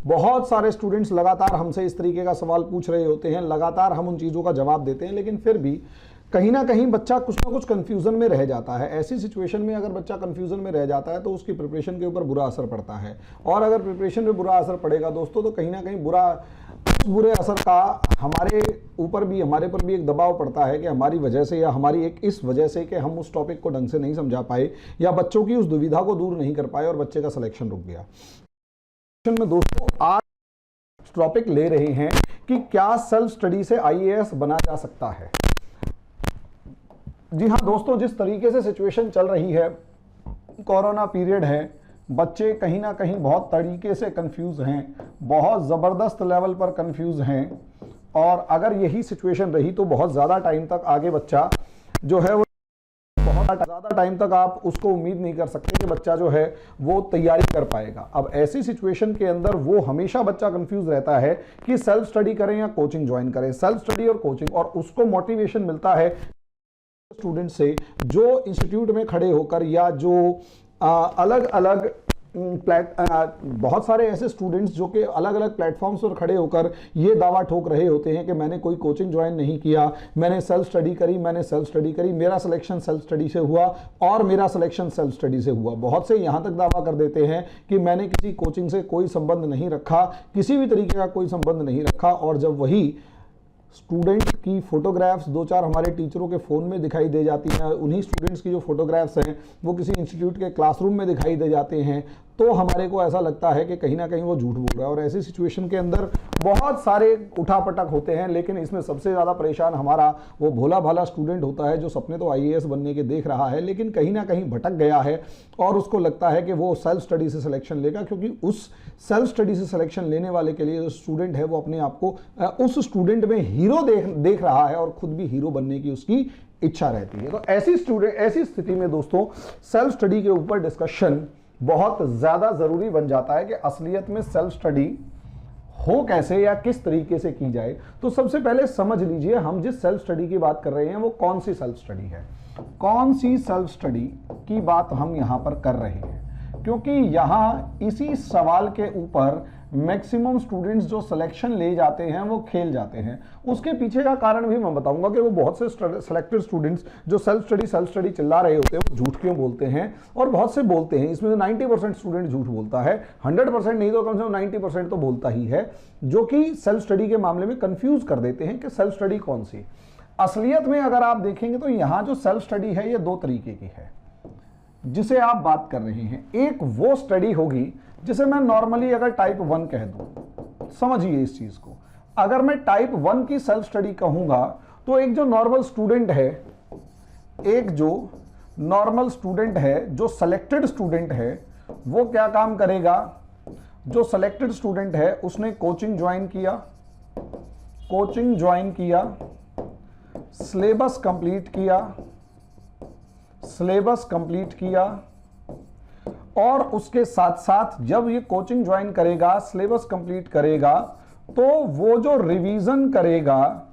बहुत सारे स्टूडेंट्स लगातार हमसे इस तरीके का सवाल पूछ रहे होते हैं, लगातार हम उन चीज़ों का जवाब देते हैं, लेकिन फिर भी कहीं ना कहीं बच्चा कुछ ना कुछ कंफ्यूजन में रह जाता है। ऐसी सिचुएशन में अगर बच्चा कंफ्यूजन में रह जाता है तो उसकी प्रिपरेशन के ऊपर बुरा असर पड़ता है, और अगर प्रिपरेशन में बुरा असर पड़ेगा दोस्तों तो कहीं ना कहीं उस बुरे असर का हमारे ऊपर भी, हमारे पर भी एक दबाव पड़ता है कि हमारी वजह से या हमारी एक इस वजह से कि हम उस टॉपिक को ढंग से नहीं समझा पाए या बच्चों की उस दुविधा को दूर नहीं कर पाए और बच्चे का सिलेक्शन रुक गया। में दोस्तों आज टॉपिक ले रहे हैं कि क्या सेल्फ स्टडी से आईएएस बना जा सकता है। जी हाँ दोस्तों, जिस तरीके से सिचुएशन चल रही है, कोरोना पीरियड है, बच्चे कहीं ना कहीं बहुत तरीके से कंफ्यूज हैं, बहुत ज़बरदस्त लेवल पर कंफ्यूज हैं, और अगर यही सिचुएशन रही तो बहुत ज़्यादा टाइम तक आगे बच्चा जो है वो, बहुत ज़्यादा टाइम तक आप उसको उम्मीद नहीं कर सकते कि बच्चा जो है वो तैयारी कर पाएगा। अब ऐसी सिचुएशन के अंदर वो हमेशा बच्चा कंफ्यूज रहता है कि सेल्फ स्टडी करें या कोचिंग ज्वाइन करें, सेल्फ स्टडी और कोचिंग, और उसको मोटिवेशन मिलता है स्टूडेंट से जो इंस्टीट्यूट में खड़े होकर या जो अलग अलग बहुत सारे ऐसे स्टूडेंट्स जो कि अलग अलग प्लेटफॉर्म्स पर खड़े होकर ये दावा ठोक रहे होते हैं कि मैंने कोई कोचिंग ज्वाइन नहीं किया, मैंने सेल्फ स्टडी करी, मेरा सिलेक्शन सेल्फ स्टडी से हुआ और मेरा सिलेक्शन सेल्फ स्टडी से हुआ। बहुत से यहाँ तक दावा कर देते हैं कि मैंने किसी कोचिंग से कोई संबंध नहीं रखा, किसी भी तरीके का कोई संबंध नहीं रखा, और जब वही स्टूडेंट की फोटोग्राफ्स दो चार हमारे टीचरों के फ़ोन में दिखाई दे जाती हैं, उन्हीं स्टूडेंट्स की जो फोटोग्राफ्स हैं वो किसी इंस्टीट्यूट के क्लासरूम में दिखाई दे जाते हैं, तो हमारे को ऐसा लगता है कि कहीं ना कहीं वो झूठ बोल रहा है। और ऐसी सिचुएशन के अंदर बहुत सारे उठापटक होते हैं, लेकिन इसमें सबसे ज़्यादा परेशान हमारा वो भोला भाला स्टूडेंट होता है जो सपने तो आईएएस बनने के देख रहा है, लेकिन कहीं ना कहीं भटक गया है और उसको लगता है कि वो सेल्फ स्टडी से सिलेक्शन लेगा, क्योंकि उस सेल्फ स्टडी से सिलेक्शन लेने वाले के लिए जो स्टूडेंट है वो अपने आप को उस स्टूडेंट में हीरो देख रहा है और खुद भी हीरो बनने की उसकी इच्छा रहती है। तो ऐसी स्थिति में दोस्तों सेल्फ स्टडी के ऊपर डिस्कशन बहुत ज़्यादा ज़रूरी बन जाता है कि असलियत में सेल्फ स्टडी हो कैसे या किस तरीके से की जाए। तो सबसे पहले समझ लीजिए हम जिस सेल्फ स्टडी की बात कर रहे हैं वो कौन सी सेल्फ स्टडी है, कौन सी सेल्फ स्टडी की बात हम यहाँ पर कर रहे हैं, क्योंकि यहाँ इसी सवाल के ऊपर मैक्सिमम स्टूडेंट्स जो सिलेक्शन ले जाते हैं वो खेल जाते हैं। उसके पीछे का कारण भी मैं बताऊंगा कि वो बहुत से सेलेक्टेड स्टूडेंट्स जो सेल्फ स्टडी चिल्ला रहे होते हैं वो झूठ क्यों बोलते हैं, और बहुत से बोलते हैं। इसमें 90% स्टूडेंट झूठ बोलता है, 100% नहीं तो कम से कम 90% तो बोलता ही है, जो कि सेल्फ स्टडी के मामले में कंफ्यूज कर देते हैं कि सेल्फ स्टडी कौन सी। असलियत में अगर आप देखेंगे तो यहाँ जो सेल्फ स्टडी है ये दो तरीके की है जिसे आप बात कर रहे हैं। एक वो स्टडी होगी जिसे मैं नॉर्मली अगर टाइप 1 कह दूं, समझिए इस चीज को, अगर मैं टाइप 1 की सेल्फ स्टडी कहूंगा तो एक जो नॉर्मल स्टूडेंट है, जो सेलेक्टेड स्टूडेंट है, वो क्या काम करेगा। जो सेलेक्टेड स्टूडेंट है उसने कोचिंग ज्वाइन किया, सिलेबस कंप्लीट किया, और उसके साथ साथ जब ये कोचिंग ज्वाइन करेगा, सिलेबस कंप्लीट करेगा, तो वो जो रिवीजन करेगा,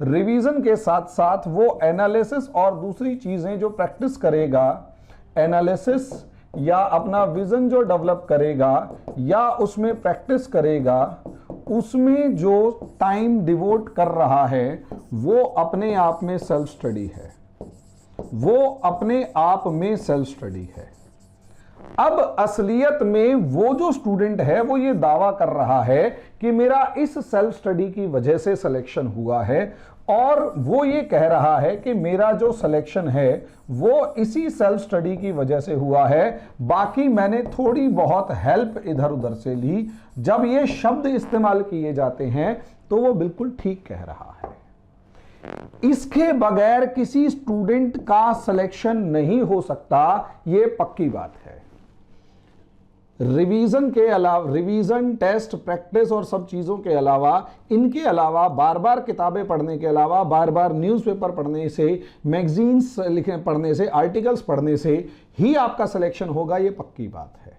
रिवीजन के साथ साथ वो एनालिसिस और दूसरी चीजें जो प्रैक्टिस करेगा, एनालिसिस या अपना विजन जो डेवलप करेगा या उसमें प्रैक्टिस करेगा, उसमें जो टाइम डिवोट कर रहा है वो अपने आप में सेल्फ स्टडी है। अब असलियत में वो जो स्टूडेंट है वो ये दावा कर रहा है कि मेरा इस सेल्फ स्टडी की वजह से सिलेक्शन हुआ है, और वो ये कह रहा है कि मेरा जो सिलेक्शन है वो इसी सेल्फ स्टडी की वजह से हुआ है, बाकी मैंने थोड़ी बहुत हेल्प इधर उधर से ली। जब ये शब्द इस्तेमाल किए जाते हैं तो वो बिल्कुल ठीक कह रहा है। इसके बगैर किसी स्टूडेंट का सिलेक्शन नहीं हो सकता, ये पक्की बात है। रिवीजन के अलावा, रिवीजन, टेस्ट, प्रैक्टिस और सब चीज़ों के अलावा, इनके अलावा बार बार किताबें पढ़ने के अलावा, बार बार न्यूज़पेपर पढ़ने से, मैगजीन्स पढ़ने से, आर्टिकल्स पढ़ने से ही आपका सिलेक्शन होगा, ये पक्की बात है।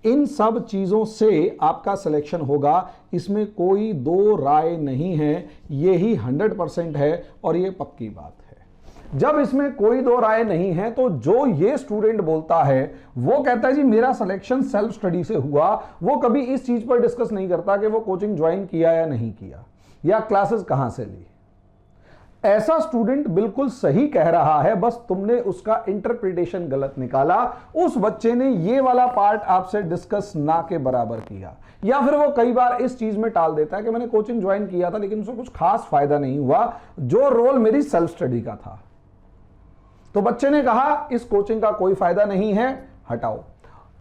इन सब चीज़ों से आपका सिलेक्शन होगा, इसमें कोई दो राय नहीं है, यही 100% है और ये पक्की बात है। जब इसमें कोई दो राय नहीं है तो जो ये स्टूडेंट बोलता है वो कहता है जी मेरा सिलेक्शन सेल्फ स्टडी से हुआ, वो कभी इस चीज पर डिस्कस नहीं करता कि वो कोचिंग ज्वाइन किया या नहीं किया या क्लासेस कहां से ली। ऐसा स्टूडेंट बिल्कुल सही कह रहा है, बस तुमने उसका इंटरप्रिटेशन गलत निकाला। उस बच्चे ने ये वाला पार्ट आपसे डिस्कस ना के बराबर किया, या फिर वो कई बार इस चीज में टाल देता है कि मैंने कोचिंग ज्वाइन किया था लेकिन उससे कुछ खास फायदा नहीं हुआ, जो रोल मेरी सेल्फ स्टडी का था। तो बच्चे ने कहा इस कोचिंग का कोई फायदा नहीं है, हटाओ।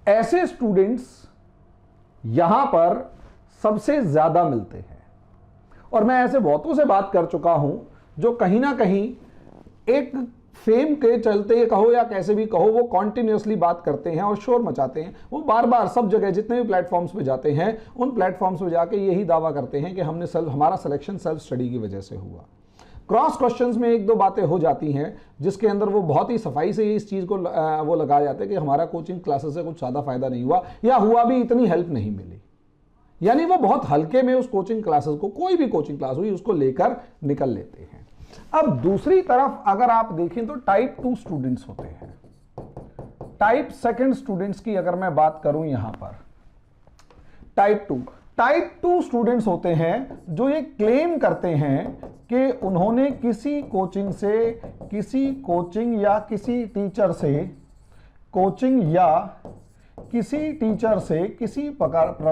ऐसे स्टूडेंट्स यहां पर सबसे ज्यादा मिलते हैं, और मैं ऐसे बहुतों से बात कर चुका हूं जो कहीं ना कहीं एक फेम के चलते कहो या कैसे भी कहो, वो कॉन्टिन्यूसली बात करते हैं और शोर मचाते हैं। वो बार बार सब जगह जितने भी प्लेटफॉर्म्स पे जाते हैं उन प्लेटफॉर्म्स पे जाके यही दावा करते हैं कि हमारा सिलेक्शन सेल्फ स्टडी की वजह से हुआ। क्रॉस क्वेश्चंस में एक दो बातें हो जाती हैं जिसके अंदर वो बहुत ही सफाई से इस चीज़ को वो लगा जाते हैं कि हमारा कोचिंग क्लासेस से कुछ ज़्यादा फायदा नहीं हुआ, या हुआ भी इतनी हेल्प नहीं मिली। यानी वो बहुत हल्के में उस कोचिंग क्लासेस को, कोई भी कोचिंग क्लास हुई, उसको लेकर निकल लेते हैं। अब दूसरी तरफ अगर आप देखें तो टाइप 2 स्टूडेंट्स होते हैं। टाइप सेकंड स्टूडेंट्स की अगर मैं बात करूं यहां पर, टाइप 2 स्टूडेंट्स होते हैं जो ये क्लेम करते हैं कि उन्होंने किसी कोचिंग या किसी टीचर से किसी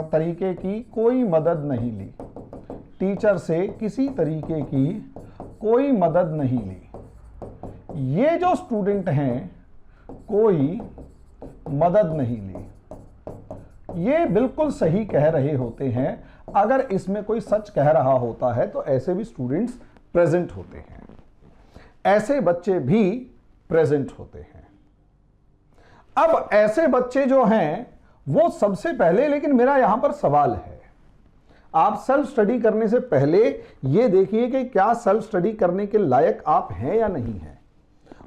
तरीके की कोई मदद नहीं ली, टीचर से किसी तरीके की कोई मदद नहीं ली। ये जो स्टूडेंट हैं कोई मदद नहीं ली, ये बिल्कुल सही कह रहे होते हैं। अगर इसमें कोई सच कह रहा होता है तो ऐसे भी स्टूडेंट्स प्रेजेंट होते हैं, ऐसे बच्चे भी प्रेजेंट होते हैं। अब ऐसे बच्चे जो हैं वो सबसे पहले, लेकिन मेरा यहां पर सवाल है, आप सेल्फ स्टडी करने से पहले यह देखिए कि क्या सेल्फ स्टडी करने के लायक आप हैं या नहीं हैं,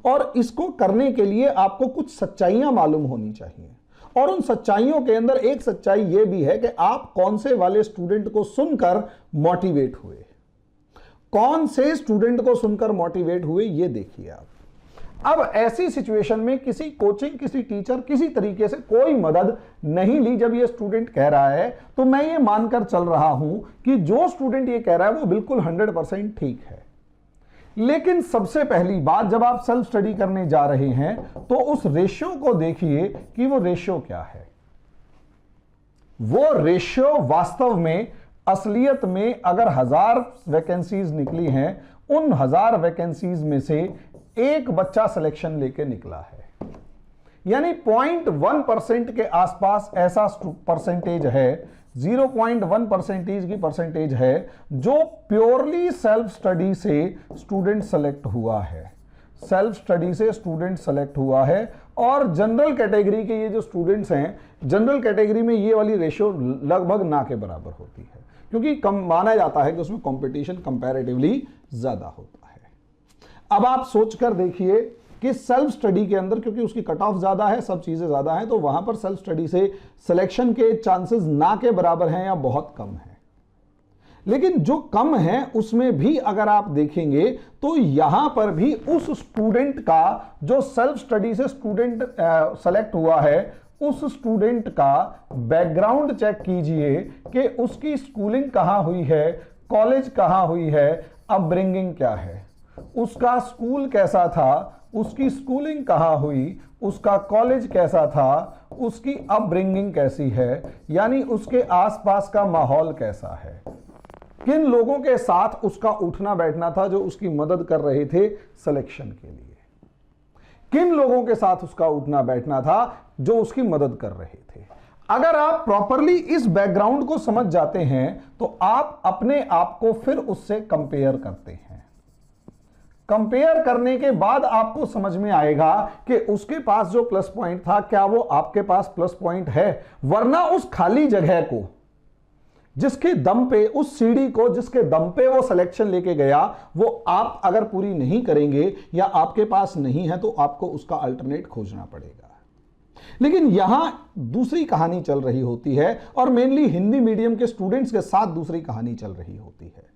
और इसको करने के लिए आपको कुछ सच्चाइयां मालूम होनी चाहिए। और उन सच्चाइयों के अंदर एक सच्चाई यह भी है कि आप कौन से वाले स्टूडेंट को सुनकर मोटिवेट हुए, कौन से स्टूडेंट को सुनकर मोटिवेट हुए, यह देखिए आप। अब ऐसी सिचुएशन में किसी कोचिंग, किसी टीचर, किसी तरीके से कोई मदद नहीं ली जब ये स्टूडेंट कह रहा है, तो मैं ये मानकर चल रहा हूं कि जो स्टूडेंट ये कह रहा है वो बिल्कुल 100% ठीक है। लेकिन सबसे पहली बात, जब आप सेल्फ स्टडी करने जा रहे हैं तो उस रेशियो को देखिए कि वो रेशियो क्या है। वो रेशियो वास्तव में, असलियत में अगर 1000 वैकेंसीज निकली हैं, उन 1000 वैकेंसीज में से एक बच्चा सिलेक्शन लेके निकला है, यानी 0.1% के आसपास ऐसा परसेंटेज है, 0.1% की परसेंटेज है जो प्योरली सेल्फ स्टडी से स्टूडेंट सेलेक्ट हुआ है, सेल्फ स्टडी से स्टूडेंट सेलेक्ट हुआ है। और जनरल कैटेगरी के ये जो स्टूडेंट्स हैं, जनरल कैटेगरी में ये वाली रेशियो लगभग ना के बराबर होती है, क्योंकि कम माना जाता है कि उसमें कंपटीशन कंपैरेटिवली ज्यादा होता है। अब आप सोचकर देखिए कि सेल्फ स्टडी के अंदर, क्योंकि उसकी कट ऑफ ज्यादा है, सब चीजें ज्यादा हैं, तो वहां पर सेल्फ स्टडी से सिलेक्शन के चांसेस ना के बराबर हैं या बहुत कम है। लेकिन जो कम है उसमें भी अगर आप देखेंगे तो यहां पर भी उस स्टूडेंट का, जो सेल्फ स्टडी से स्टूडेंट सेलेक्ट हुआ है, उस स्टूडेंट का बैकग्राउंड चेक कीजिए कि उसकी स्कूलिंग कहां हुई है, कॉलेज कहां हुई है, अपब्रिंगिंग क्या है, उसका स्कूल कैसा था, उसकी स्कूलिंग कहां हुई, उसका कॉलेज कैसा था, उसकी अपब्रिंगिंग कैसी है, यानी उसके आसपास का माहौल कैसा है, किन लोगों के साथ उसका उठना बैठना था जो उसकी मदद कर रहे थे सिलेक्शन के लिए, किन लोगों के साथ उसका उठना बैठना था जो उसकी मदद कर रहे थे। अगर आप प्रॉपरली इस बैकग्राउंड को समझ जाते हैं तो आप अपने आप को फिर उससे कंपेयर करते हैं। कंपेयर करने के बाद आपको समझ में आएगा कि उसके पास जो प्लस पॉइंट था, क्या वो आपके पास प्लस पॉइंट है। वरना उस खाली जगह को, जिसके दम पे, उस सीढ़ी को जिसके दम पे वो सिलेक्शन लेके गया, वो आप अगर पूरी नहीं करेंगे या आपके पास नहीं है तो आपको उसका अल्टरनेट खोजना पड़ेगा। लेकिन यहां दूसरी कहानी चल रही होती है, और मेनली हिंदी मीडियम के स्टूडेंट्स के साथ दूसरी कहानी चल रही होती है।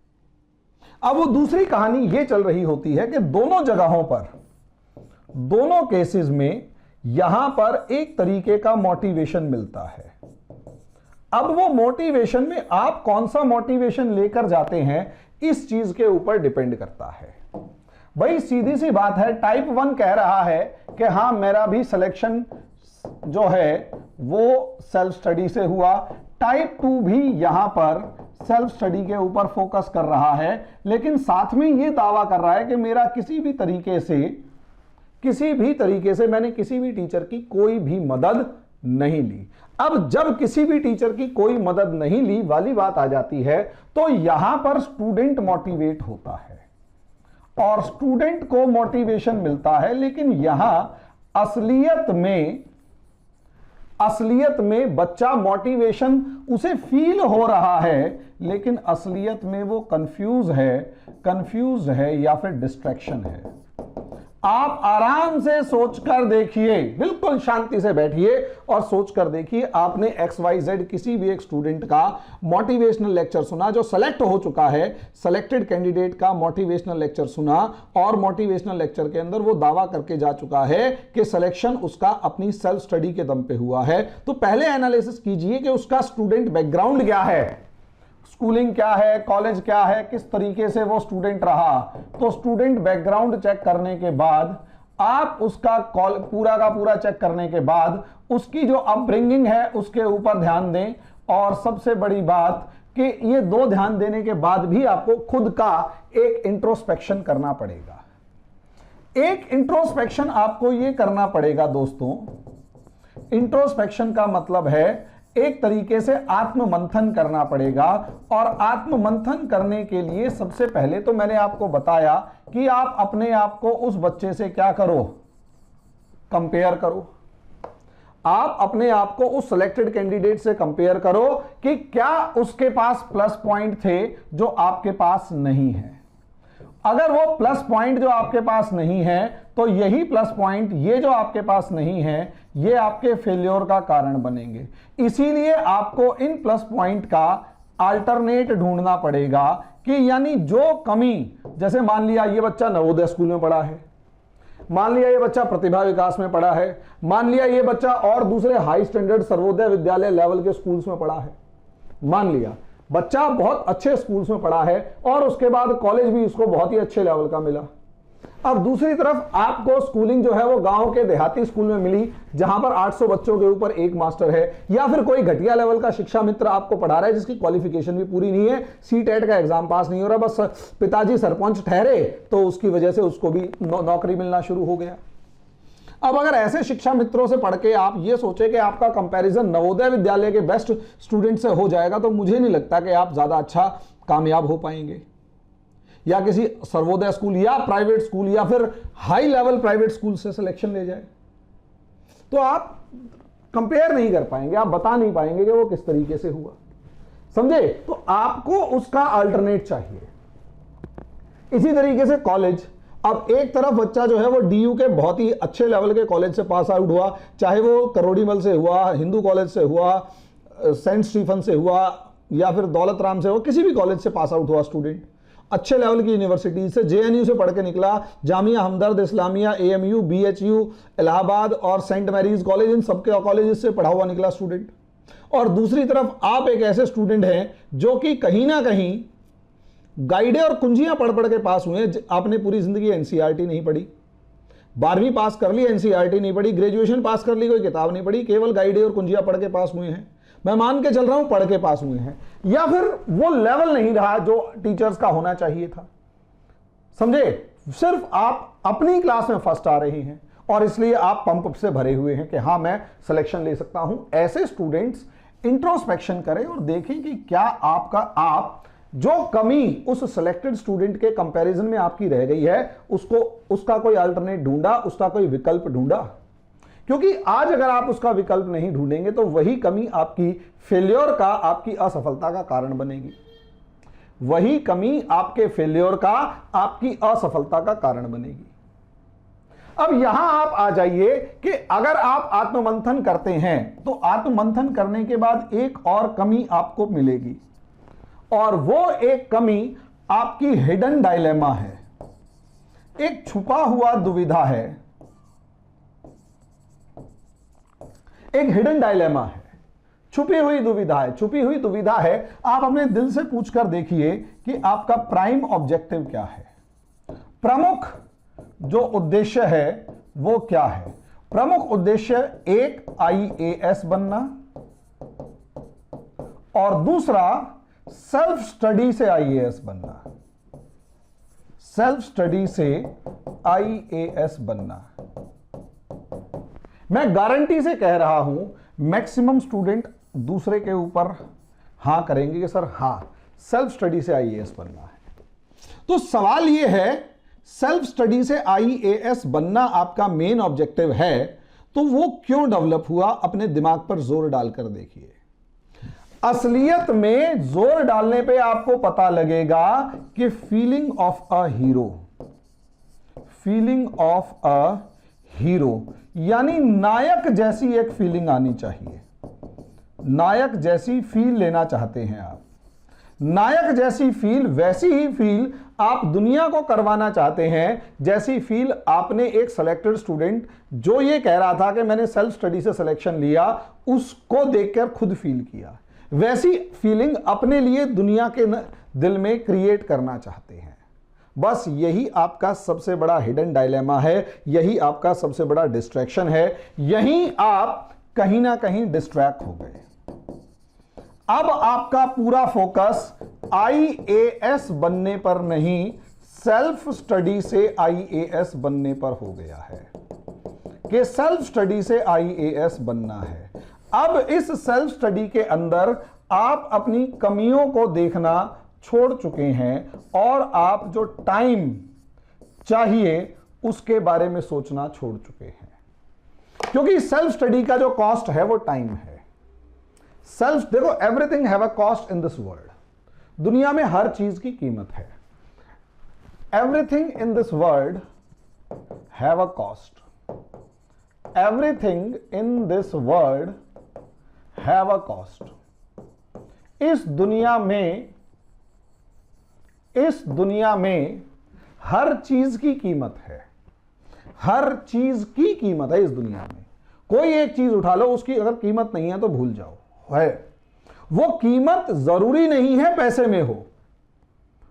अब वो दूसरी कहानी ये चल रही होती है कि दोनों जगहों पर दोनों केसेस में यहां पर एक तरीके का मोटिवेशन मिलता है। अब वो मोटिवेशन में आप कौन सा मोटिवेशन लेकर जाते हैं इस चीज के ऊपर डिपेंड करता है। भाई सीधी सी बात है, टाइप 1 कह रहा है कि हां मेरा भी सिलेक्शन जो है वो सेल्फ स्टडी से हुआ। टाइप 2 भी यहां पर सेल्फ स्टडी के ऊपर फोकस कर रहा है, लेकिन साथ में ये दावा कर रहा है कि मेरा किसी भी तरीके से मैंने किसी भी टीचर की कोई भी मदद नहीं ली। अब जब किसी भी टीचर की कोई मदद नहीं ली वाली बात आ जाती है, तो यहां पर स्टूडेंट मोटिवेट होता है और स्टूडेंट को मोटिवेशन मिलता है। लेकिन यहां असलियत में बच्चा मोटिवेशन उसे फील हो रहा है, लेकिन असलियत में वो कंफ्यूज है या फिर डिस्ट्रैक्शन है। आप आराम से सोचकर देखिए, बिल्कुल शांति से बैठिए और सोचकर देखिए, आपने XYZ किसी भी एक स्टूडेंट का मोटिवेशनल लेक्चर सुना जो सेलेक्ट हो चुका है, सेलेक्टेड कैंडिडेट का मोटिवेशनल लेक्चर सुना और मोटिवेशनल लेक्चर के अंदर वो दावा करके जा चुका है कि सिलेक्शन उसका अपनी सेल्फ स्टडी के दम पे हुआ है। तो पहले एनालिसिस कीजिए कि उसका स्टूडेंट बैकग्राउंड क्या है, स्कूलिंग क्या है, कॉलेज क्या है, किस तरीके से वो स्टूडेंट रहा। तो स्टूडेंट बैकग्राउंड चेक करने के बाद, आप उसका पूरा का पूरा चेक करने के बाद उसकी जो अपब्रिंगिंग है उसके ऊपर ध्यान दें। और सबसे बड़ी बात कि ये दो ध्यान देने के बाद भी आपको खुद का एक इंट्रोस्पेक्शन करना पड़ेगा। एक इंट्रोस्पेक्शन आपको ये करना पड़ेगा दोस्तों। इंट्रोस्पेक्शन का मतलब है एक तरीके से आत्ममंथन करना पड़ेगा। और आत्ममंथन करने के लिए सबसे पहले तो मैंने आपको बताया कि आप अपने आप को उस बच्चे से क्या करो, कंपेयर करो। आप अपने आप को उस सिलेक्टेड कैंडिडेट से कंपेयर करो कि क्या उसके पास प्लस पॉइंट थे जो आपके पास नहीं है। अगर वो प्लस पॉइंट जो आपके पास नहीं है, तो यही प्लस पॉइंट ये जो आपके पास नहीं है, ये आपके फेल्योर का कारण बनेंगे। इसीलिए आपको इन प्लस पॉइंट का अल्टरनेट ढूंढना पड़ेगा कि यानी जो कमी, जैसे मान लिया ये बच्चा नवोदय स्कूल में पढ़ा है, मान लिया ये बच्चा प्रतिभा विकास में पढ़ा है, मान लिया ये बच्चा और दूसरे high standard Sarvodaya Vidyalaya level के स्कूल्स में पढ़ा है, मान लिया बच्चा बहुत अच्छे स्कूल्स में पढ़ा है और उसके बाद कॉलेज भी उसको बहुत ही अच्छे लेवल का मिला। अब दूसरी तरफ आपको स्कूलिंग जो है वो गांव के देहाती स्कूल में मिली, जहां पर 800 बच्चों के ऊपर एक मास्टर है, या फिर कोई घटिया लेवल का शिक्षा मित्र आपको पढ़ा रहा है जिसकी क्वालिफिकेशन भी पूरी नहीं है, CTET का एग्जाम पास नहीं हो रहा, बस पिताजी सरपंच ठहरे तो उसकी वजह से उसको भी नौकरी मिलना शुरू हो गया। अब अगर ऐसे शिक्षा मित्रों से पढ़ के आप ये सोचे कि आपका कंपैरिजन नवोदय विद्यालय के बेस्ट स्टूडेंट से हो जाएगा, तो मुझे नहीं लगता कि आप ज्यादा अच्छा कामयाब हो पाएंगे। या किसी सर्वोदय स्कूल या प्राइवेट स्कूल या फिर हाई लेवल प्राइवेट स्कूल से सिलेक्शन ले जाए तो आप कंपेयर नहीं कर पाएंगे, आप बता नहीं पाएंगे कि वो किस तरीके से हुआ। समझे? तो आपको उसका अल्टरनेट चाहिए। इसी तरीके से कॉलेज, अब एक तरफ बच्चा जो है वो DU के बहुत ही अच्छे लेवल के कॉलेज से पास आउट हुआ, चाहे वो करोड़ीमल से हुआ, हिंदू कॉलेज से हुआ, सेंट स्टीफन से हुआ या फिर दौलत राम से हुआ, किसी भी कॉलेज से पास आउट हुआ स्टूडेंट, अच्छे लेवल की यूनिवर्सिटी से, JNU से पढ़ के निकला, जामिया हमदर्द इस्लामिया, AMU, BHU, इलाहाबाद और सेंट मैरीज कॉलेज, इन सबके कॉलेज से पढ़ा हुआ निकला स्टूडेंट। और दूसरी तरफ आप एक ऐसे स्टूडेंट हैं जो कि कहीं ना कहीं गाइडे और कुंजियां पढ़ पढ़ के पास हुए। आपने पूरी जिंदगी NCERT नहीं पढ़ी, 12वीं पास कर ली, NCERT नहीं पढ़ी, ग्रेजुएशन पास कर ली, कोई किताब नहीं पढ़ी, केवल गाइडे और कुंजियां पढ़ के पास हुए हैं। मैं मान के चल रहा हूं पढ़ के पास हुए हैं, या फिर वो लेवल नहीं रहा जो टीचर्स का होना चाहिए था। समझे? सिर्फ आप अपनी क्लास में फर्स्ट आ रहे हैं और इसलिए आप पंप से भरे हुए हैं कि हाँ मैं सिलेक्शन ले सकता हूं। ऐसे स्टूडेंट्स इंट्रोस्पेक्शन करें और देखें कि क्या आप जो कमी उस सिलेक्टेड स्टूडेंट के कंपैरिजन में आपकी रह गई है, उसका कोई अल्टरनेट ढूंढा, उसका कोई विकल्प ढूंढा। क्योंकि आज अगर आप उसका विकल्प नहीं ढूंढेंगे तो वही कमी आपकी फेल्योर का, आपकी असफलता का कारण बनेगी। वही कमी आपके फेल्योर का, आपकी असफलता का कारण बनेगी। अब यहां आप आ जाइए कि अगर आप आत्ममंथन करते हैं तो आत्ममंथन करने के बाद एक और कमी आपको मिलेगी, और वो एक कमी आपकी हिडन डायलेमा है, एक छुपा हुआ दुविधा है। एक हिडन डायलेमा है, छुपी हुई दुविधा है। छुपी हुई दुविधा है, आप अपने दिल से पूछकर देखिए कि आपका प्राइम ऑब्जेक्टिव क्या है, प्रमुख जो उद्देश्य है वो क्या है। प्रमुख उद्देश्य एक IAS बनना और दूसरा सेल्फ स्टडी से IAS बनना, सेल्फ स्टडी से IAS बनना। मैं गारंटी से कह रहा हूं मैक्सिमम स्टूडेंट दूसरे के ऊपर हां करेंगे कि सर हां सेल्फ स्टडी से IAS बनना है। तो सवाल यह है, सेल्फ स्टडी से IAS बनना आपका मेन ऑब्जेक्टिव है, तो वो क्यों डेवलप हुआ, अपने दिमाग पर जोर डालकर देखिए। असलियत में जोर डालने पे आपको पता लगेगा कि feeling of a hero, feeling of a hero यानी नायक जैसी एक फीलिंग आनी चाहिए। नायक जैसी फील लेना चाहते हैं आप, नायक जैसी फील, वैसी ही फील आप दुनिया को करवाना चाहते हैं जैसी फील आपने एक सिलेक्टेड स्टूडेंट जो ये कह रहा था कि मैंने सेल्फ स्टडी से सिलेक्शन लिया, उसको देखकर खुद फील किया। वैसी फीलिंग अपने लिए दुनिया के दिल में क्रिएट करना चाहते हैं। बस यही आपका सबसे बड़ा हिडन डायलेमा है, यही आपका सबसे बड़ा डिस्ट्रैक्शन है, यही आप कहीं ना कहीं डिस्ट्रैक्ट हो गए। अब आपका पूरा फोकस IAS बनने पर नहीं, सेल्फ स्टडी से IAS बनने पर हो गया है कि सेल्फ स्टडी से IAS बनना है। अब इस सेल्फ स्टडी के अंदर आप अपनी कमियों को देखना छोड़ चुके हैं और आप जो टाइम चाहिए उसके बारे में सोचना छोड़ चुके हैं, क्योंकि सेल्फ स्टडी का जो कॉस्ट है वो टाइम है। सेल्फ, देखो, everything have a cost in this world. दुनिया में हर चीज की कीमत है। Everything in this world have a cost, everything in this world have a cost. इस दुनिया में हर चीज की कीमत है, हर चीज की कीमत है इस दुनिया में। कोई एक चीज उठा लो, उसकी अगर कीमत नहीं है तो भूल जाओ, है वो कीमत जरूरी नहीं है पैसे में हो,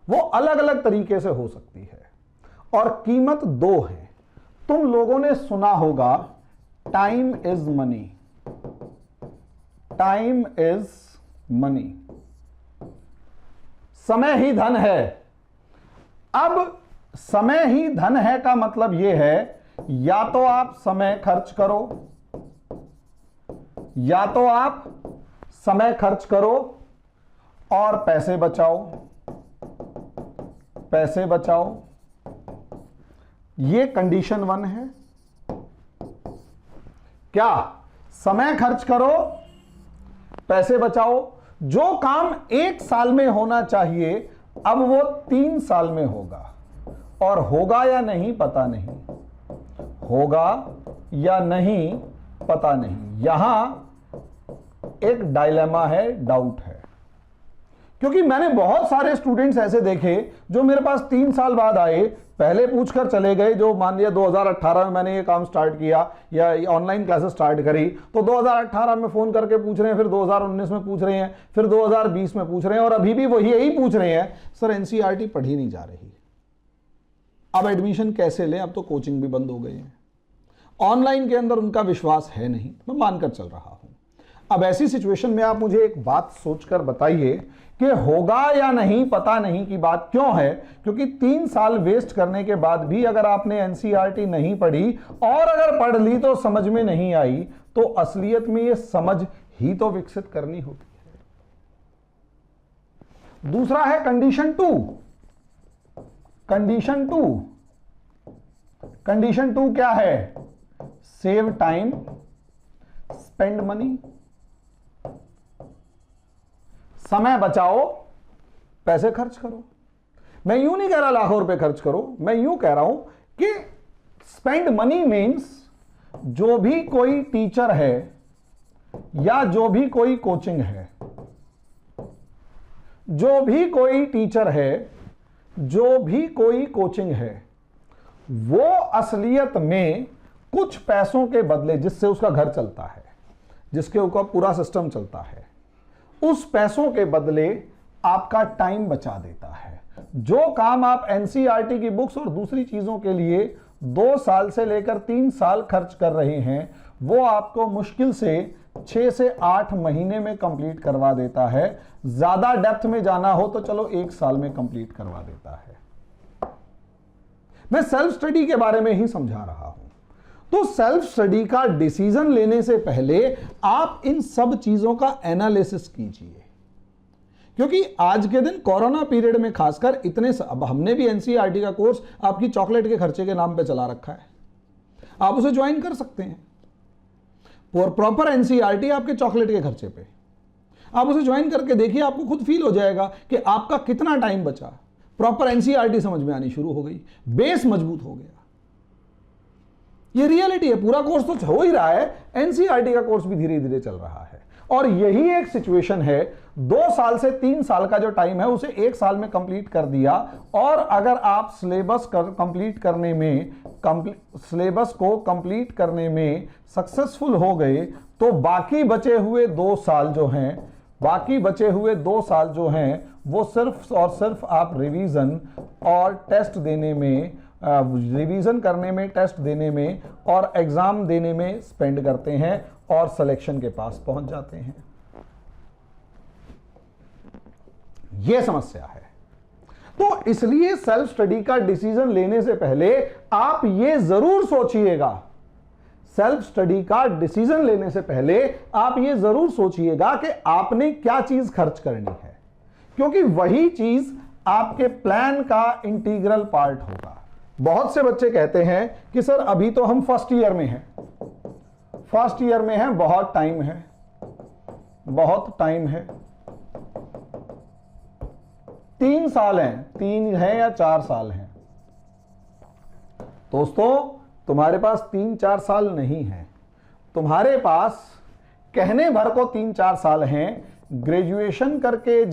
वो अलग अलग तरीके से हो सकती है। और कीमत दो है। तुम लोगों ने सुना होगा time is money, time is money, समय ही धन है। अब समय ही धन है का मतलब यह है, या तो आप समय खर्च करो, या तो आप समय खर्च करो और पैसे बचाओ, पैसे बचाओ। ये कंडीशन 1 है। क्या? समय खर्च करो, पैसे बचाओ। जो काम 1 साल में होना चाहिए अब वो 3 साल में होगा, और होगा या नहीं पता नहीं, होगा या नहीं पता नहीं। यहां एक डायलेमा है, डाउट है। क्योंकि मैंने बहुत सारे स्टूडेंट्स ऐसे देखे जो मेरे पास 3 साल बाद आए, पहले पूछकर चले गए। जो मान लिया 2018 में मैंने ये काम स्टार्ट किया या ऑनलाइन क्लासेस स्टार्ट करी, तो 2018 में फोन करके पूछ रहे हैं, फिर 2019 में पूछ रहे हैं, फिर 2020 में पूछ रहे हैं, और अभी भी वही यही पूछ रहे हैं, सर NCERT पढ़ी नहीं जा रही, अब एडमिशन कैसे लें, अब तो कोचिंग भी बंद हो गई है, ऑनलाइन के अंदर उनका विश्वास है नहीं। मैं मानकर चल रहा हूं। अब ऐसी सिचुएशन में आप मुझे एक बात सोचकर बताइए कि होगा या नहीं पता नहीं की बात क्यों है? क्योंकि 3 साल वेस्ट करने के बाद भी अगर आपने NCERT नहीं पढ़ी, और अगर पढ़ ली तो समझ में नहीं आई, तो असलियत में ये समझ ही तो विकसित करनी होती है। दूसरा है कंडीशन 2। कंडीशन 2, कंडीशन 2 क्या है? Save time, spend money. समय बचाओ, पैसे खर्च करो। मैं यूं नहीं कह रहा लाखों रुपए खर्च करो, मैं यूं कह रहा हूं कि स्पेंड मनी मीन्स जो भी कोई टीचर है या जो भी कोई कोचिंग है, जो भी कोई टीचर है, जो भी कोई कोचिंग है, वो असलियत में कुछ पैसों के बदले, जिससे उसका घर चलता है, जिसके ऊपर पूरा सिस्टम चलता है, उस पैसों के बदले आपका टाइम बचा देता है। जो काम आप एनसीईआरटी की बुक्स और दूसरी चीजों के लिए 2 साल से लेकर 3 साल खर्च कर रहे हैं, वो आपको मुश्किल से 6 से 8 महीने में कंप्लीट करवा देता है। ज्यादा डेप्थ में जाना हो तो चलो 1 साल में कंप्लीट करवा देता है। मैं सेल्फ स्टडी के बारे में ही समझा रहा हूं। तो सेल्फ स्टडी का डिसीजन लेने से पहले आप इन सब चीजों का एनालिसिस कीजिए, क्योंकि आज के दिन कोरोना पीरियड में खासकर अब हमने भी एनसीईआरटी का कोर्स आपकी चॉकलेट के खर्चे के नाम पे चला रखा है, आप उसे ज्वाइन कर सकते हैं। और प्रॉपर एनसीईआरटी आपके चॉकलेट के खर्चे पे, आप उसे ज्वाइन करके देखिए, आपको खुद फील हो जाएगा कि आपका कितना टाइम बचा। प्रॉपर एनसीईआरटी समझ में आनी शुरू हो गई, बेस मजबूत हो गया। ये रियलिटी है। पूरा कोर्स तो हो ही रहा है, एनसीईआरटी का कोर्स भी धीरे धीरे चल रहा है। और यही एक सिचुएशन है, 2 साल से 3 साल का जो टाइम है उसे 1 साल में कंप्लीट कर दिया। और अगर आप सिलेबस को कंप्लीट करने में सक्सेसफुल हो गए तो बाकी बचे हुए 2 साल जो हैं वो सिर्फ और सिर्फ आप रिवीजन करने में, टेस्ट देने में और एग्जाम देने में स्पेंड करते हैं और सिलेक्शन के पास पहुंच जाते हैं। यह समस्या है। तो इसलिए सेल्फ स्टडी का डिसीजन लेने से पहले आप यह जरूर सोचिएगा, कि आपने क्या चीज खर्च करनी है, क्योंकि वही चीज आपके प्लान का इंटीग्रल पार्ट होगा। बहुत से बच्चे कहते हैं कि सर अभी तो हम फर्स्ट ईयर में हैं, बहुत टाइम है, 3 साल हैं, 3 है या 4 साल हैं। दोस्तों, तुम्हारे पास 3-4 साल नहीं है, तुम्हारे पास कहने भर को 3-4 साल हैं। ग्रेजुएशन करके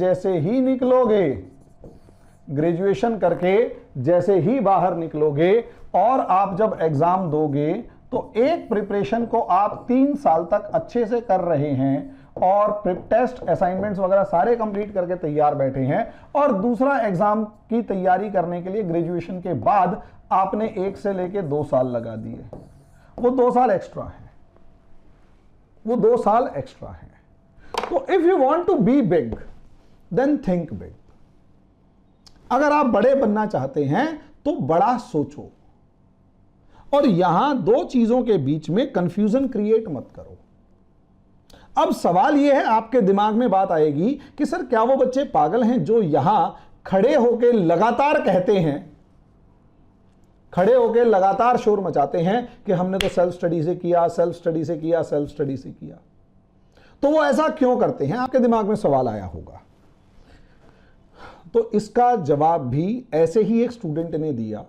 जैसे ही बाहर निकलोगे और आप जब एग्जाम दोगे तो एक प्रिपरेशन को आप 3 साल तक अच्छे से कर रहे हैं और टेस्ट, असाइनमेंट्स वगैरह सारे कंप्लीट करके तैयार बैठे हैं, और दूसरा एग्जाम की तैयारी करने के लिए ग्रेजुएशन के बाद आपने 1 से लेके 2 साल लगा दिए। वो 2 साल एक्स्ट्रा है। तो if you want to be big then think big. अगर आप बड़े बनना चाहते हैं तो बड़ा सोचो, और यहां 2 चीजों के बीच में कंफ्यूजन क्रिएट मत करो। अब सवाल यह है, आपके दिमाग में बात आएगी कि सर क्या वो बच्चे पागल हैं जो यहां खड़े होकर लगातार कहते हैं, लगातार शोर मचाते हैं कि हमने तो सेल्फ स्टडी से किया। तो वो ऐसा क्यों करते हैं? आपके दिमाग में सवाल आया होगा। तो इसका जवाब भी ऐसे ही एक स्टूडेंट ने दिया,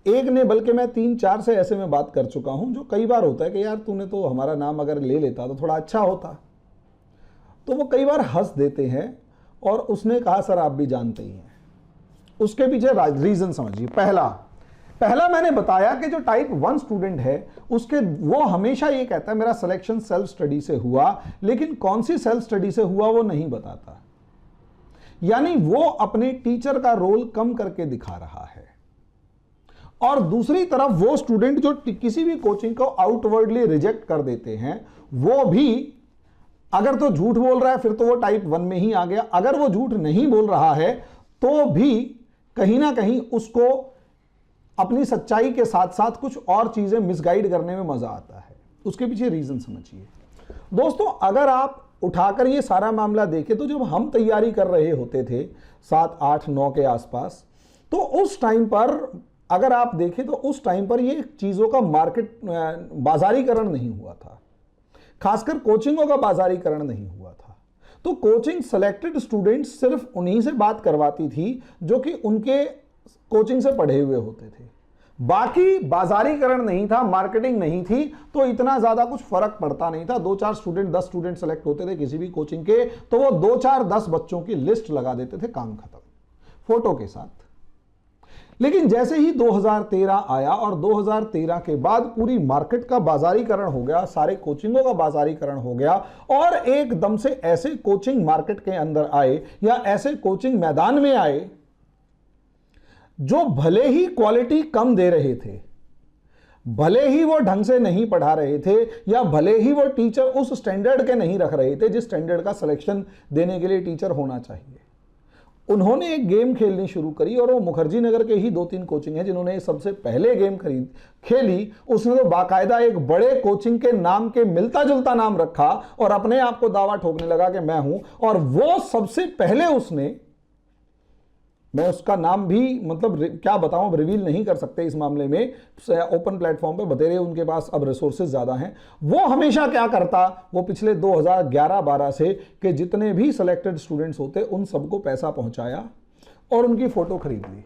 एक ने, बल्कि मैं 3-4 से ऐसे में बात कर चुका हूं, जो कई बार होता है कि यार तूने तो हमारा नाम अगर ले लेता तो थोड़ा अच्छा होता। तो वो कई बार हंस देते हैं, और उसने कहा सर आप भी जानते ही हैं। उसके पीछे रीजन समझिए। पहला मैंने बताया कि जो टाइप 1 स्टूडेंट है वो हमेशा ये कहता है मेरा सिलेक्शन सेल्फ स्टडी से हुआ, लेकिन कौन सी सेल्फ स्टडी से हुआ वो नहीं बताता। यानी वो अपने टीचर का रोल कम करके दिखा रहा है। और दूसरी तरफ वो स्टूडेंट जो किसी भी कोचिंग को आउटवर्डली रिजेक्ट कर देते हैं, वो भी अगर तो झूठ बोल रहा है फिर तो वो टाइप 1 में ही आ गया। अगर वो झूठ नहीं बोल रहा है तो भी कहीं ना कहीं उसको अपनी सच्चाई के साथ साथ कुछ और चीजें मिसगाइड करने में मजा आता है। उसके पीछे रीजन समझिए। दोस्तों, अगर आप उठाकर ये सारा मामला देखें तो जब हम तैयारी कर रहे होते थे 7, 8, 9 के आसपास, तो उस टाइम पर अगर आप देखें तो उस टाइम पर ये चीजों का बाजारीकरण नहीं हुआ था, खासकर कोचिंगों का बाजारीकरण नहीं हुआ था। तो कोचिंग सेलेक्टेड स्टूडेंट्स सिर्फ उन्हीं से बात करवाती थी जो कि उनके कोचिंग से पढ़े हुए होते थे। बाकी बाजारीकरण नहीं था, मार्केटिंग नहीं थी, तो इतना ज्यादा कुछ फर्क पड़ता नहीं था। 2-4 स्टूडेंट, 10 स्टूडेंट सेलेक्ट होते थे किसी भी कोचिंग के, तो वो 2-4-10 बच्चों की लिस्ट लगा देते थे, काम खत्म, फोटो के साथ। लेकिन जैसे ही 2013 आया और 2013 के बाद पूरी मार्केट का बाजारीकरण हो गया, सारे कोचिंगों का बाजारीकरण हो गया और एकदम से ऐसे कोचिंग मार्केट के अंदर आए या ऐसे कोचिंग मैदान में आए जो भले ही क्वालिटी कम दे रहे थे, भले ही वो ढंग से नहीं पढ़ा रहे थे, या भले ही वो टीचर उस स्टैंडर्ड के नहीं रख रहे थे जिस स्टैंडर्ड का सिलेक्शन देने के लिए टीचर होना चाहिए। उन्होंने एक गेम खेलनी शुरू करी और वो मुखर्जी नगर के ही 2-3 कोचिंग हैं जिन्होंने सबसे पहले गेम खेली। उसने तो बाकायदा एक बड़े कोचिंग के नाम के मिलता जुलता नाम रखा और अपने आप को दावा ठोकने लगा कि मैं हूं, और वो सबसे पहले उसने, मैं उसका नाम भी मतलब क्या बताऊं, रिवील नहीं कर सकते इस मामले में, ओपन प्लेटफॉर्म पे बतेरे, उनके पास अब रिसोर्सेज ज्यादा हैं। वो हमेशा क्या करता, वो पिछले 2011-12 से कि जितने भी सिलेक्टेड स्टूडेंट्स होते उन सबको पैसा पहुंचाया और उनकी फोटो खरीद ली,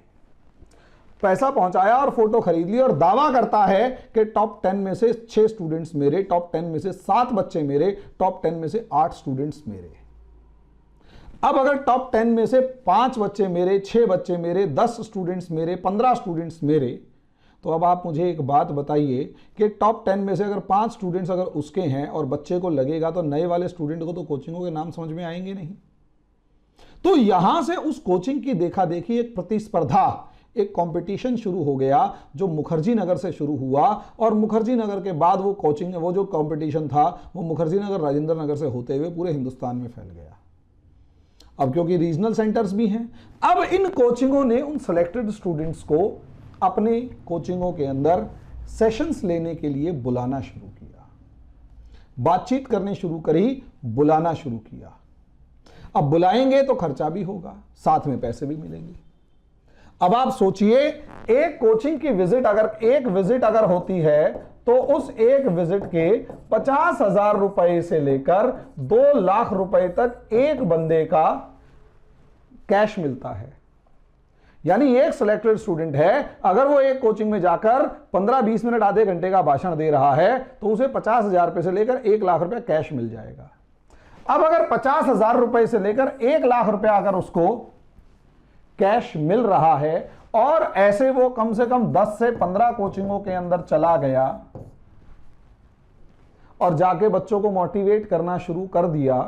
पैसा पहुंचाया और फोटो खरीद ली, और दावा करता है कि टॉप 10 में से 6 स्टूडेंट्स मेरे, टॉप 10 में से 7 बच्चे मेरे, टॉप 10 में से 8 स्टूडेंट्स मेरे। अब अगर टॉप 10 में से 5 बच्चे मेरे, 6 बच्चे मेरे, 10 स्टूडेंट्स मेरे, 15 स्टूडेंट्स मेरे, तो अब आप मुझे एक बात बताइए कि टॉप 10 में से अगर 5 स्टूडेंट्स अगर उसके हैं और बच्चे को लगेगा तो नए वाले स्टूडेंट को तो कोचिंगों के नाम समझ में आएंगे नहीं। तो यहां से उस कोचिंग की देखा देखी एक प्रतिस्पर्धा, एक कंपटीशन शुरू हो गया जो मुखर्जी नगर से शुरू हुआ, और मुखर्जी नगर के बाद वो कोचिंग, वो जो कंपटीशन था वो मुखर्जी नगर, राजेंद्र नगर से होते हुए पूरे हिंदुस्तान में फैल गया। अब क्योंकि रीजनल सेंटर्स भी हैं, अब इन कोचिंगों ने उन सेलेक्टेड स्टूडेंट्स को अपने कोचिंगों के अंदर सेशंस लेने के लिए बुलाना शुरू किया, बातचीत करनी शुरू करी, बुलाना शुरू किया। अब बुलाएंगे तो खर्चा भी होगा, साथ में पैसे भी मिलेंगे। अब आप सोचिए, एक कोचिंग की विजिट अगर होती है तो उस एक विजिट के 50,000 रुपए से लेकर 2 लाख रुपए तक एक बंदे का कैश मिलता है। यानी एक सिलेक्टेड स्टूडेंट है, अगर वो एक कोचिंग में जाकर 15-20 मिनट, आधे घंटे का भाषण दे रहा है तो उसे 50,000 रुपए से लेकर 1 लाख रुपए कैश मिल जाएगा। अब अगर 50,000 रुपए से लेकर 1 लाख रुपया अगर उसको कैश मिल रहा है और ऐसे वो कम से कम 10 से 15 कोचिंगों के अंदर चला गया और जाके बच्चों को मोटिवेट करना शुरू कर दिया,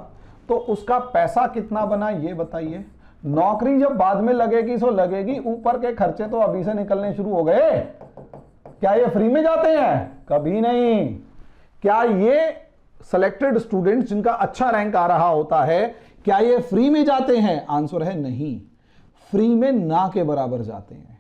तो उसका पैसा कितना बना ये बताइए। नौकरी जब बाद में लगेगी सो लगेगी, ऊपर के खर्चे तो अभी से निकलने शुरू हो गए। क्या ये फ्री में जाते हैं? कभी नहीं। क्या ये सिलेक्टेड स्टूडेंट्स जिनका अच्छा रैंक आ रहा होता है, क्या ये फ्री में जाते हैं? आंसर है नहीं, फ्री में ना के बराबर जाते हैं।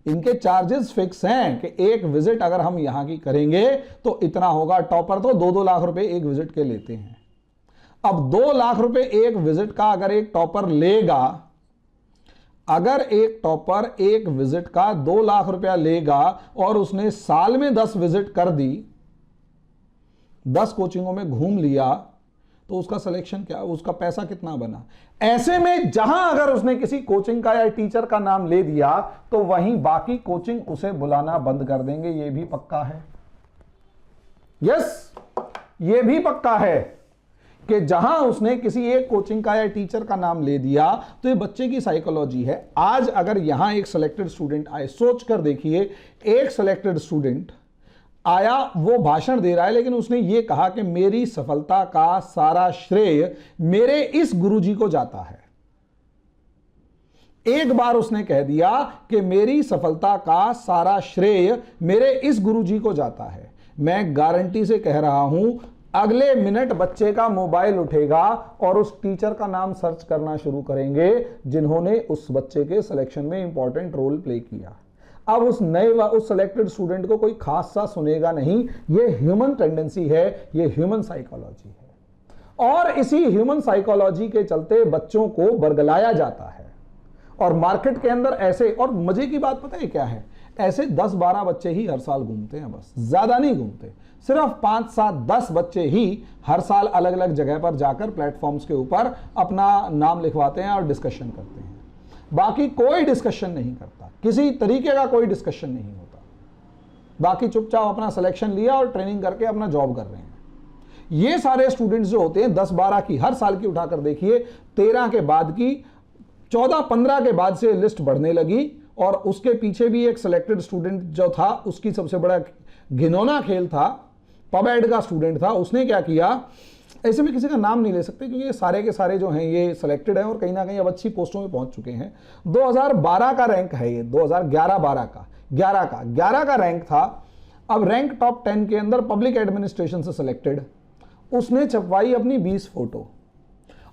इनके चार्जेस फिक्स हैं कि एक विजिट अगर हम यहां की करेंगे तो इतना होगा। टॉपर तो 2-2 लाख रुपए एक विजिट के लेते हैं। अब 2 लाख रुपए एक विजिट का अगर एक टॉपर लेगा, अगर एक टॉपर एक विजिट का 2 लाख रुपया लेगा और उसने साल में 10 विजिट कर दी, 10 कोचिंगों में घूम लिया, तो उसका सिलेक्शन क्या, उसका पैसा कितना बना। ऐसे में जहां अगर उसने किसी कोचिंग का या टीचर का नाम ले दिया तो वहीं बाकी कोचिंग उसे बुलाना बंद कर देंगे। यह भी पक्का है, यस, यह भी पक्का है कि जहां उसने किसी एक कोचिंग का या टीचर का नाम ले दिया तो ये बच्चे की साइकोलॉजी है। आज अगर यहां एक सिलेक्टेड स्टूडेंट आए, सोच कर देखिए, एक सिलेक्टेड स्टूडेंट आया, वो भाषण दे रहा है, लेकिन उसने ये कहा कि मेरी सफलता का सारा श्रेय मेरे इस गुरुजी को जाता है। एक बार उसने कह दिया कि मेरी सफलता का सारा श्रेय मेरे इस गुरुजी को जाता है, मैं गारंटी से कह रहा हूं अगले मिनट बच्चे का मोबाइल उठेगा और उस टीचर का नाम सर्च करना शुरू करेंगे जिन्होंने उस बच्चे के सिलेक्शन में इंपॉर्टेंट रोल प्ले किया। अब उस सिलेक्टेड स्टूडेंट को कोई खास सा सुनेगा नहीं। ये ह्यूमन टेंडेंसी है, ये ह्यूमन साइकोलॉजी है, और इसी ह्यूमन साइकोलॉजी के चलते बच्चों को बरगलाया जाता है। और मार्केट के अंदर ऐसे, और मजे की बात पता है क्या है, ऐसे 10-12 बच्चे ही हर साल घूमते हैं, बस ज्यादा नहीं घूमते। सिर्फ 5-7-10 बच्चे ही हर साल अलग अलग जगह पर जाकर प्लेटफॉर्म्स के ऊपर अपना नाम लिखवाते हैं और डिस्कशन करते हैं। बाकी कोई डिस्कशन नहीं करता, किसी तरीके का कोई डिस्कशन नहीं होता। बाकी चुपचाप अपना सिलेक्शन लिया और ट्रेनिंग करके अपना जॉब कर रहे हैं। ये सारे स्टूडेंट्स जो होते हैं 10-12 की हर साल की उठाकर देखिए, 13 के बाद की 14-15 के बाद से लिस्ट बढ़ने लगी और उसके पीछे भी एक सिलेक्टेड स्टूडेंट जो था, उसकी सबसे बड़ा घिनौना खेल था, पब एड का स्टूडेंट था। उसने क्या किया, ऐसे में किसी का नाम नहीं ले सकते क्योंकि ये सारे के सारे जो हैं ये सिलेक्टेड हैं और कहीं ना कहीं अब अच्छी पोस्टों में पहुंच चुके हैं। 2012 का रैंक है ये, 2011-12 का 11 का रैंक था। अब रैंक टॉप 10 के अंदर पब्लिक एडमिनिस्ट्रेशन से सिलेक्टेड। उसने छपवाई अपनी 20 फोटो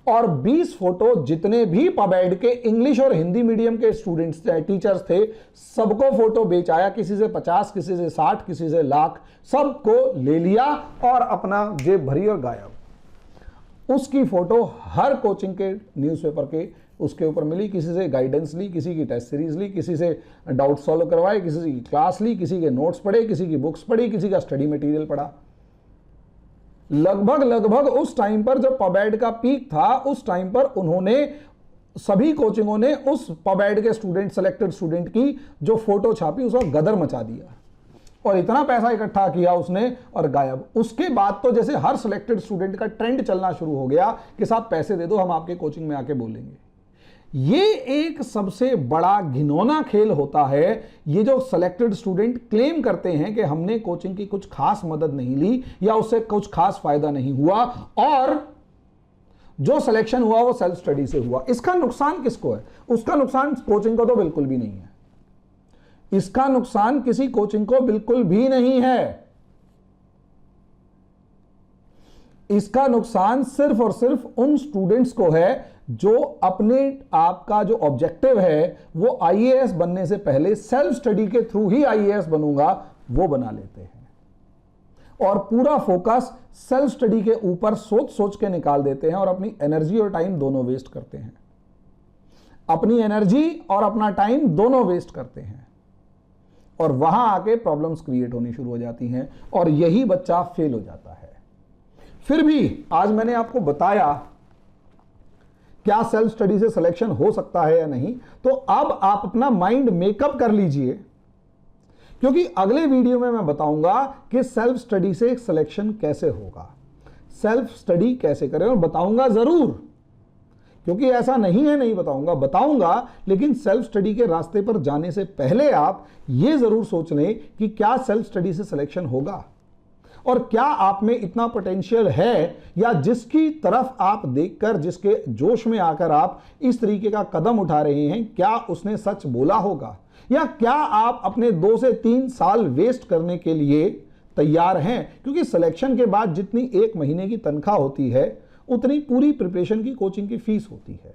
और 20 फोटो जितने भी पब एड के इंग्लिश और हिंदी मीडियम के स्टूडेंट्स टीचर्स थे, सबको फोटो बेच आया। किसी से 50, किसी से 60, किसी से लाख, सबको ले लिया और अपना जेब भरी और गायब। उसकी फोटो हर कोचिंग के न्यूज़पेपर के उसके ऊपर मिली। किसी से गाइडेंस ली, किसी की टेस्ट सीरीज ली, किसी से डाउट सॉल्व करवाए, किसी की क्लास ली, किसी के नोट्स पढ़े, किसी की बुक्स पढ़ी, किसी का स्टडी मटेरियल पढ़ा। लगभग उस टाइम पर जब पब एड का पीक था, उस टाइम पर उन्होंने सभी कोचिंगों ने उस पब एड के स्टूडेंट, सिलेक्टेड स्टूडेंट की जो फोटो छापी उसका गदर मचा दिया और इतना पैसा इकट्ठा किया उसने और गायब। उसके बाद तो जैसे हर सिलेक्टेड स्टूडेंट का ट्रेंड चलना शुरू हो गया कि साहब पैसे दे दो, हम आपके कोचिंग में आके बोलेंगे। ये एक सबसे बड़ा घिनौना खेल होता है। ये जो सिलेक्टेड स्टूडेंट क्लेम करते हैं कि हमने कोचिंग की कुछ खास मदद नहीं ली या उससे कुछ खास फायदा नहीं हुआ और जो सिलेक्शन हुआ वो सेल्फ स्टडी से हुआ। इसका नुकसान किसको है? उसका नुकसान कोचिंग को तो बिल्कुल भी नहीं है। इसका नुकसान किसी कोचिंग को बिल्कुल भी नहीं है। इसका नुकसान सिर्फ और सिर्फ उन स्टूडेंट्स को है जो अपने आप का जो ऑब्जेक्टिव है वो आईएएस बनने से पहले सेल्फ स्टडी के थ्रू ही आईएएस बनूंगा, वो बना लेते हैं और पूरा फोकस सेल्फ स्टडी के ऊपर सोच के निकाल देते हैं और अपनी एनर्जी और टाइम दोनों वेस्ट करते हैं। अपनी एनर्जी और अपना टाइम दोनों वेस्ट करते हैं और वहां आके प्रॉब्लम्स क्रिएट होनी शुरू हो जाती हैं और यही बच्चा फेल हो जाता है। फिर भी आज मैंने आपको बताया क्या सेल्फ स्टडी से सिलेक्शन हो सकता है या नहीं, तो अब आप अपना माइंड मेकअप कर लीजिए क्योंकि अगले वीडियो में मैं बताऊंगा कि सेल्फ स्टडी से सिलेक्शन कैसे होगा, सेल्फ स्टडी कैसे करें और बताऊंगा जरूर, क्योंकि ऐसा नहीं है नहीं बताऊंगा। लेकिन सेल्फ स्टडी के रास्ते पर जाने से पहले आप यह जरूर सोच लें कि क्या सेल्फ स्टडी से सिलेक्शन होगा और क्या आप में इतना पोटेंशियल है या जिसकी तरफ आप देखकर, जिसके जोश में आकर आप इस तरीके का कदम उठा रहे हैं, क्या उसने सच बोला होगा या क्या आप अपने 2 से 3 साल वेस्ट करने के लिए तैयार हैं। क्योंकि सिलेक्शन के बाद जितनी 1 महीने की तनख्वाह होती है उतनी पूरी प्रिपरेशन की कोचिंग की फीस होती है।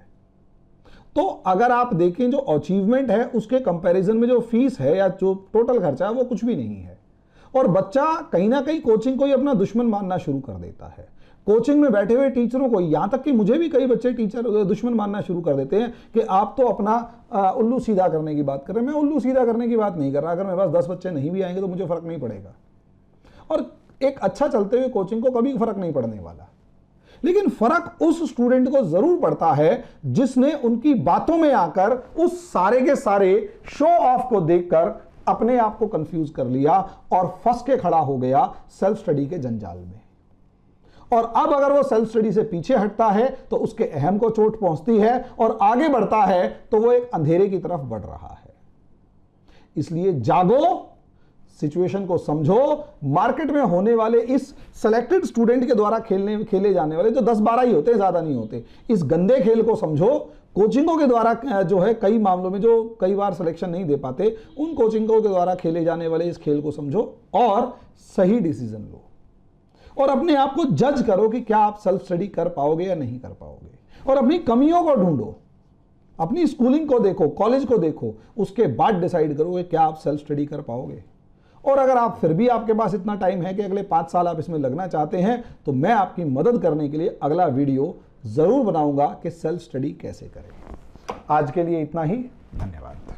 तो अगर आप देखें जो अचीवमेंट है उसके कंपैरिजन में जो फीस है या जो टोटल खर्चा है वो कुछ भी नहीं है और बच्चा कहीं ना कहीं कोचिंग को ही अपना दुश्मन मानना शुरू कर देता है। कोचिंग में बैठे हुए टीचरों को, यहां तक कि मुझे भी कई बच्चे टीचर दुश्मन मानना शुरू कर देते हैं कि आप तो अपना उल्लू सीधा करने की बात कर रहे हैं। मैं उल्लू सीधा करने की बात नहीं कर रहा। अगर मेरे पास 10 बच्चे नहीं भी आएंगे तो मुझे फर्क नहीं पड़ेगा और एक अच्छा चलते हुए कोचिंग को कभी फर्क नहीं पड़ने वाला। लेकिन फर्क उस स्टूडेंट को जरूर पड़ता है जिसने उनकी बातों में आकर उस सारे के सारे शो ऑफ को देखकर अपने आप को कंफ्यूज कर लिया और फंस के खड़ा हो गया सेल्फ स्टडी के जंजाल में। और अब अगर वो सेल्फ स्टडी से पीछे हटता है तो उसके अहम को चोट पहुंचती है और आगे बढ़ता है तो वो एक अंधेरे की तरफ बढ़ रहा है। इसलिए जागो, सिचुएशन को समझो। मार्केट में होने वाले इस सिलेक्टेड स्टूडेंट के द्वारा खेले जाने वाले जो 10-12 ही होते हैं, ज्यादा नहीं होते, इस गंदे खेल को समझो। कोचिंगों के द्वारा जो है कई मामलों में जो कई बार सिलेक्शन नहीं दे पाते, उन कोचिंगों के द्वारा खेले जाने वाले इस खेल को समझो और सही डिसीजन लो और अपने आप को जज करो कि क्या आप सेल्फ स्टडी कर पाओगे या नहीं कर पाओगे और अपनी कमियों को ढूंढो। अपनी स्कूलिंग को देखो, कॉलेज को देखो, उसके बाद डिसाइड करो कि क्या आप सेल्फ स्टडी कर पाओगे। और अगर आप फिर भी आपके पास इतना टाइम है कि अगले 5 साल आप इसमें लगना चाहते हैं तो मैं आपकी मदद करने के लिए अगला वीडियो जरूर बनाऊंगा कि सेल्फ स्टडी कैसे करें। आज के लिए इतना ही, धन्यवाद।